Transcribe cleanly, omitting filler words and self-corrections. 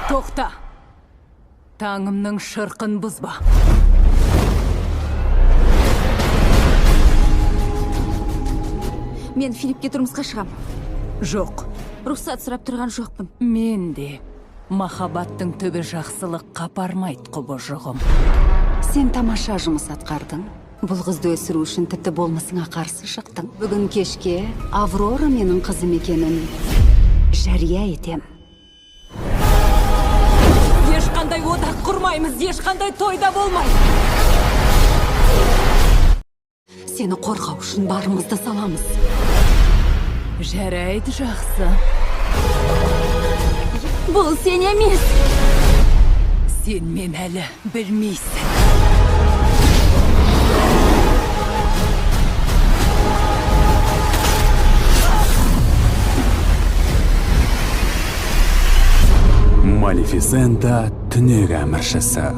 Тоқта. Таңымның шырқын бұзба. Мен Филиппке тұрмысқа шығам. Жоқ. Рұқсат сұрап тұрған жоқпын. Мен де. Махаббаттың түбі жақсылық қапармайды құбыжығым. Сен тамаша жұмыс атқардың. Бұл қызды өсіру үшін тіпті болмысыңа қарсы шықтың. Бүгін кешке Аврора менің қызым екенін жария етем. Ешқандай одақ құрмаймыз, ешқандай тойда болмай. Сені қорғау үшін барымызды саламыз. Жарайды, жақсы. Бұл сен емес. Сен мен әлі білмейсің. Малефисента түнек әміршісі.